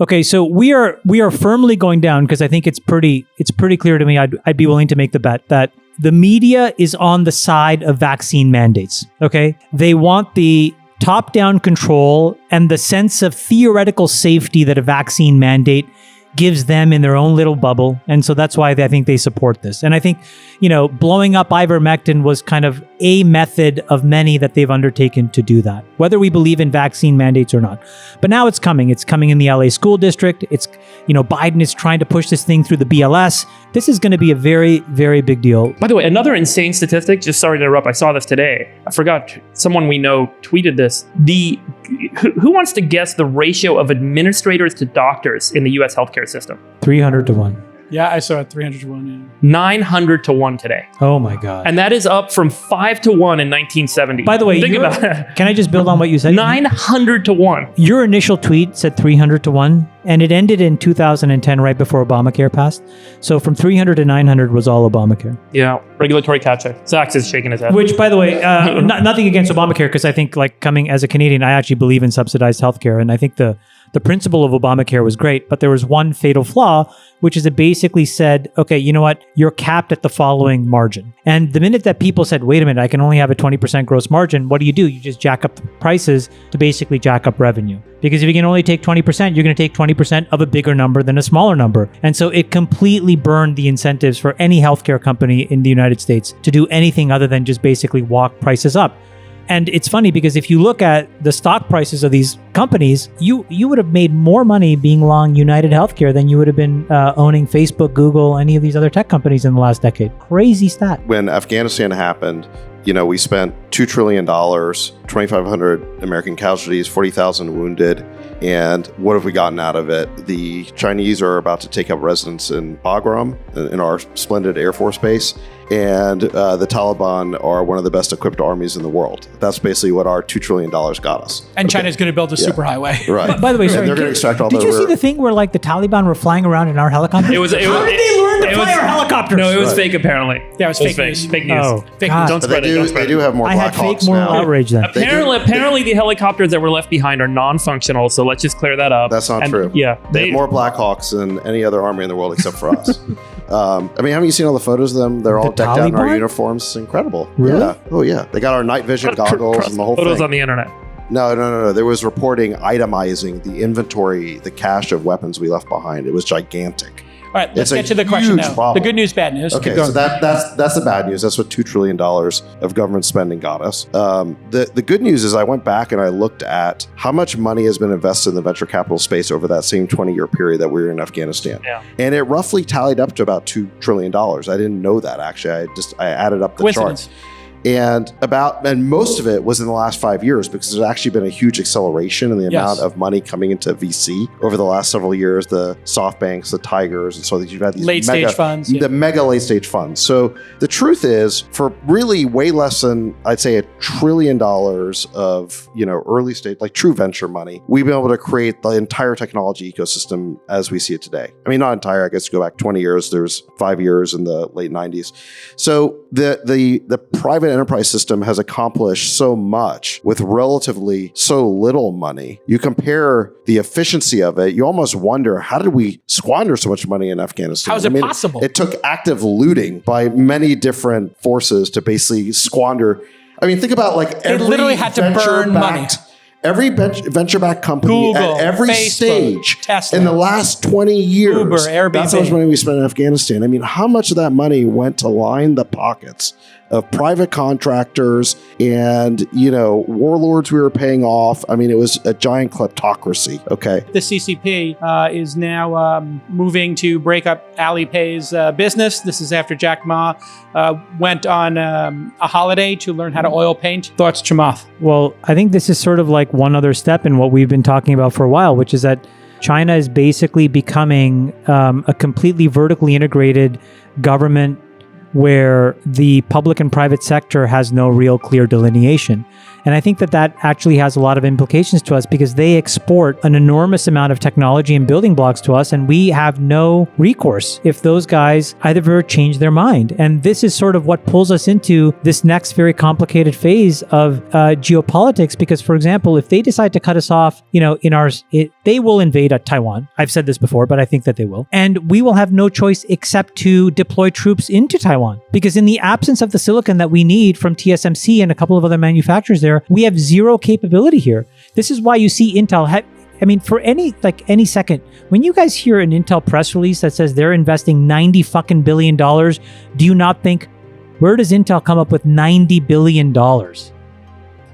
Okay, so we are firmly going down because I think it's pretty clear to me. I'd be willing to make the bet that the media is on the side of vaccine mandates. Okay, they want the top-down control and the sense of theoretical safety that a vaccine mandate gives them in their own little bubble. And so that's why I think they support this. And I think, blowing up Ivermectin was kind of a method of many that they've undertaken to do that, whether we believe in vaccine mandates or not. But now it's coming. It's coming in the LA school district. It's, Biden is trying to push this thing through the BLS. This is going to be a very, very big deal. By the way, another insane statistic, just sorry to interrupt, I saw this today. I forgot, someone we know tweeted this. Who wants to guess the ratio of administrators to doctors in the US healthcare system? 300 to 1. Yeah, I saw it 300 to 1. Yeah. 900 to 1 today. Oh my God. And that is up from 5 to 1 in 1970. By the way, think about it. Can I just build on what you said? 900 to 1. Your initial tweet said 300 to 1, and it ended in 2010, right before Obamacare passed. So from 300 to 900 was all Obamacare. Yeah, regulatory catch-up. Zach is shaking his head. Which, by the way, nothing against Obamacare, because I think, coming as a Canadian, I actually believe in subsidized healthcare, and I think the principle of Obamacare was great, but there was one fatal flaw, which is it basically said, okay, you know what? You're capped at the following margin. And the minute that people said, wait a minute, I can only have a 20% gross margin, what do? You just jack up the prices to basically jack up revenue. Because if you can only take 20%, you're going to take 20% of a bigger number than a smaller number. And so it completely burned the incentives for any healthcare company in the United States to do anything other than just basically walk prices up. And it's funny because if you look at the stock prices of these companies, you would have made more money being long United Healthcare than you would have been owning Facebook, Google, any of these other tech companies in the last decade. Crazy stat. When Afghanistan happened, we spent $2 trillion, 2,500 American casualties, 40,000 wounded. And what have we gotten out of it? The Chinese are about to take up residence in Bagram, in our splendid Air Force base. And the Taliban are one of the best equipped armies in the world. That's basically what our $2 trillion got us. And China's going to build a superhighway. Right. By the way, sorry, they're going to extract all did you see the thing where the Taliban were flying around in our helicopters? How did they learn to fly our helicopters? No, it was fake apparently. Yeah, it was fake news. Fake news. Oh, Fake God. news. Don't spread it. They do have more I had Black fake Hawks moral now. outrage then. Apparently the helicopters that were left behind are non-functional, so let's just clear that up. That's not true. Yeah. They have more Black Hawks than any other army in the world except for us. Haven't you seen all the photos of them? They're all decked out in our Taliban? uniforms. It's incredible. Really? Yeah. Oh, yeah. They got our night vision goggles and the whole photos thing. on the internet. No. There was reporting itemizing the inventory, the cache of weapons we left behind. It was gigantic. All right, let's It's a get to the question huge now. problem. The good news, bad news. Okay, so that's the bad news. That's what $2 trillion of government spending got us. The good news is I went back and I looked at how much money has been invested in the venture capital space over that same 20-year period that we were in Afghanistan. Yeah. And it roughly tallied up to about $2 trillion. I didn't know that, actually. I added up the Coincidence. chart. And most of it was in the last 5 years because there's actually been a huge acceleration in the amount of money coming into VC over the last several years. The SoftBanks, the Tigers, and so you've had these Late stage funds. the mega late stage funds. So the truth is, for really way less than I'd say $1 trillion of early stage, like true venture money, we've been able to create the entire technology ecosystem as we see it today. I mean, not entire. I guess go back 20 years. There's 5 years in the late 90s. So the private enterprise system has accomplished so much with relatively so little money. You compare the efficiency of it, you almost wonder, how did we squander so much money in Afghanistan? How is it possible? It took active looting by many different forces to basically squander. I mean, think about every literally had to burn money. Every venture-backed company Google, at every Facebook, stage Tesla, in the last 20 years. Uber, Airbnb. That's how much money we spent in Afghanistan. I mean, how much of that money went to line the pockets of private contractors and, warlords we were paying off? I mean, it was a giant kleptocracy, okay? The CCP is now moving to break up Alipay's business. This is after Jack Ma went on a holiday to learn how to oil paint. Thoughts, Chamath? Well, I think this is sort of like one other step in what we've been talking about for a while, which is that China is basically becoming a completely vertically integrated government where the public and private sector has no real clear delineation. And I think that actually has a lot of implications to us because they export an enormous amount of technology and building blocks to us, and we have no recourse if those guys either change their mind. And this is sort of what pulls us into this next very complicated phase of geopolitics. Because, for example, if they decide to cut us off, they will invade Taiwan. I've said this before, but I think that they will. And we will have no choice except to deploy troops into Taiwan. Because in the absence of the silicon that we need from TSMC and a couple of other manufacturers there, we have zero capability here. This is why you see Intel. For any second, when you guys hear an Intel press release that says they're investing $90 billion, do you not think, where does Intel come up with $90 billion?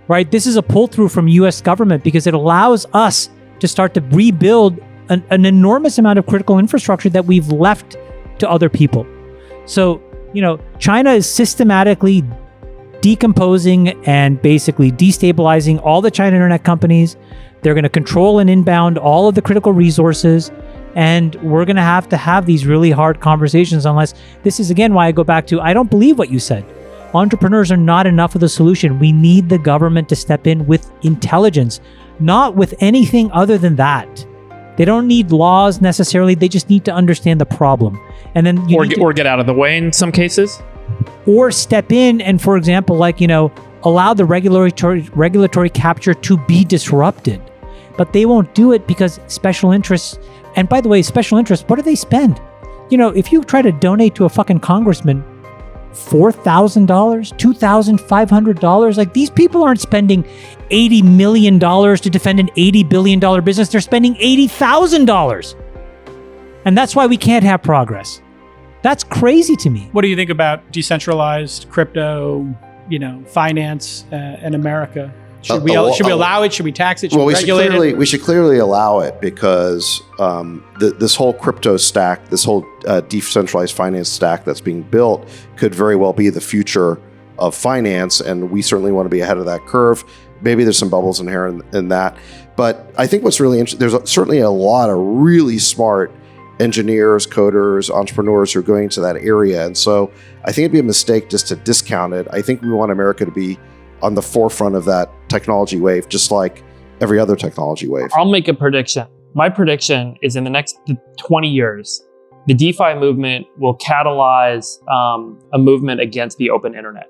Right? This is a pull through from US government because it allows us to start to rebuild an enormous amount of critical infrastructure that we've left to other people. So, China is systematically decomposing and basically destabilizing all the China internet companies. They're going to control and inbound all of the critical resources. And we're going to have these really hard conversations unless this is, again, why I go back to, I don't believe what you said. Entrepreneurs are not enough of the solution. We need the government to step in with intelligence, not with anything other than that. They don't need laws necessarily. They just need to understand the problem. And then or get out of the way in some cases. Or step in and, for example, allow the regulatory capture to be disrupted. But they won't do it because special interests, and by the way, special interests, what do they spend? If you try to donate to a fucking congressman $4,000, $2,500, these people aren't spending $80 million to defend an $80 billion business. They're spending $80,000. And that's why we can't have progress. That's crazy to me. What do you think about decentralized crypto, finance in America? Should we allow it? Should we tax it? Should we regulate it? We should clearly allow it because this whole crypto stack, this whole decentralized finance stack that's being built could very well be the future of finance, and we certainly want to be ahead of that curve. Maybe there's some bubbles inherent in that, but I think what's really interesting, there's certainly a lot of really smart engineers, coders, entrepreneurs who are going to that area. And so I think it'd be a mistake just to discount it. I think we want America to be on the forefront of that technology wave, just like every other technology wave. I'll make a prediction. My prediction is in the next 20 years, the DeFi movement will catalyze a movement against the open internet.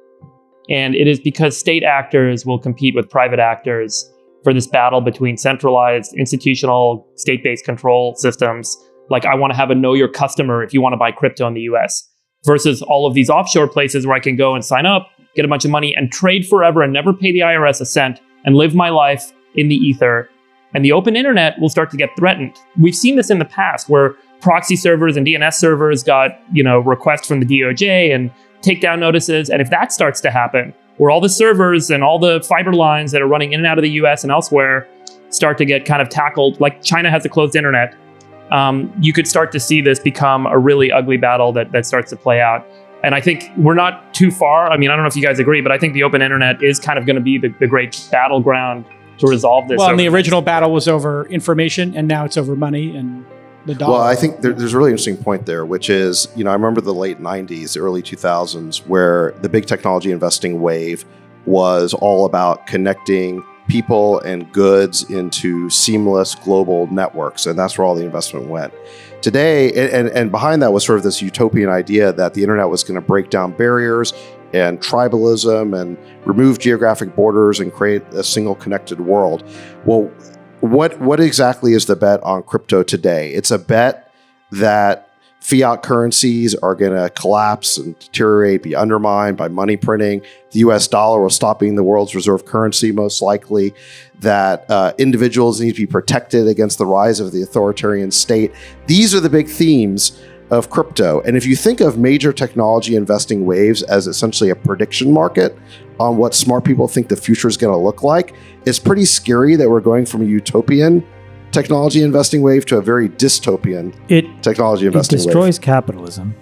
And it is because state actors will compete with private actors for this battle between centralized, institutional, state-based control systems. Like, I want to have a know your customer if you want to buy crypto in the US, versus all of these offshore places where I can go and sign up, get a bunch of money and trade forever and never pay the IRS a cent and live my life in the ether. And the open internet will start to get threatened. We've seen this in the past where proxy servers and DNS servers got, requests from the DOJ and takedown notices. And if that starts to happen, where all the servers and all the fiber lines that are running in and out of the US and elsewhere start to get kind of tackled, like China has a closed internet, you could start to see this become a really ugly battle that starts to play out. And I think we're not too far. I don't know if you guys agree, but I think the open internet is kind of going to be the great battleground to resolve this. Well, and the original battle was over information, and now it's over money and the dollar. Well, I think there's a really interesting point there, which is, I remember the late 90s, early 2000s, where the big technology investing wave was all about connecting people and goods into seamless global networks. And that's where all the investment went. Today, and behind that was sort of this utopian idea that the internet was going to break down barriers and tribalism and remove geographic borders and create a single connected world. Well, what exactly is the bet on crypto today? It's a bet that fiat currencies are going to collapse and deteriorate, be undermined by money printing. The US dollar will stop being the world's reserve currency, most likely. That individuals need to be protected against the rise of the authoritarian state. These are the big themes of crypto. And if you think of major technology investing waves as essentially a prediction market on what smart people think the future is going to look like, it's pretty scary that we're going from a utopian technology investing wave to a very dystopian technology investing wave. It destroys capitalism.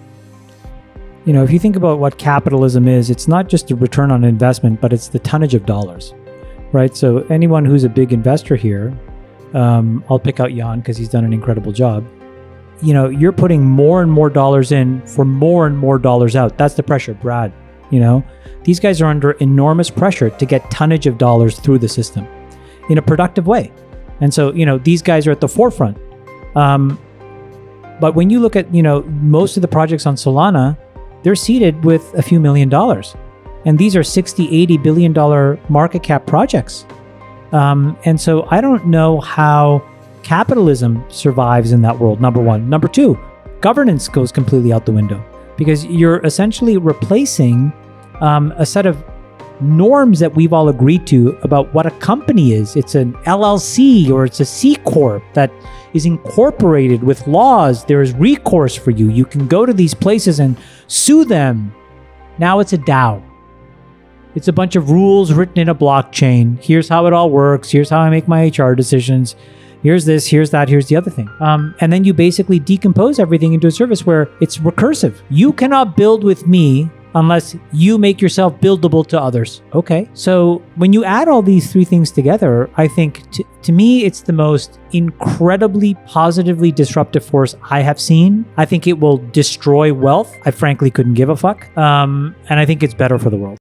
If you think about what capitalism is, it's not just a return on investment, but it's the tonnage of dollars, right? So anyone who's a big investor here, I'll pick out Jan because he's done an incredible job. you're putting more and more dollars in for more and more dollars out. That's the pressure, Brad. These guys are under enormous pressure to get tonnage of dollars through the system in a productive way. And so, these guys are at the forefront. But when you look at, most of the projects on Solana, they're seeded with a few $1 million. And these are 60, $80 billion market cap projects. And so I don't know how capitalism survives in that world, number one. Number two, governance goes completely out the window because you're essentially replacing a set of norms that we've all agreed to about what a company is. It's an LLC or it's a C Corp that is incorporated with laws. There is recourse for you. You can go to these places and sue them. Now it's a DAO. It's a bunch of rules written in a blockchain. Here's how it all works. Here's how I make my HR decisions. Here's this, here's that, here's the other thing. And then you basically decompose everything into a service where it's recursive. You cannot build with me unless you make yourself buildable to others. Okay. So when you add all these three things together, I think to me, it's the most incredibly positively disruptive force I have seen. I think it will destroy wealth. I frankly couldn't give a fuck. And I think it's better for the world.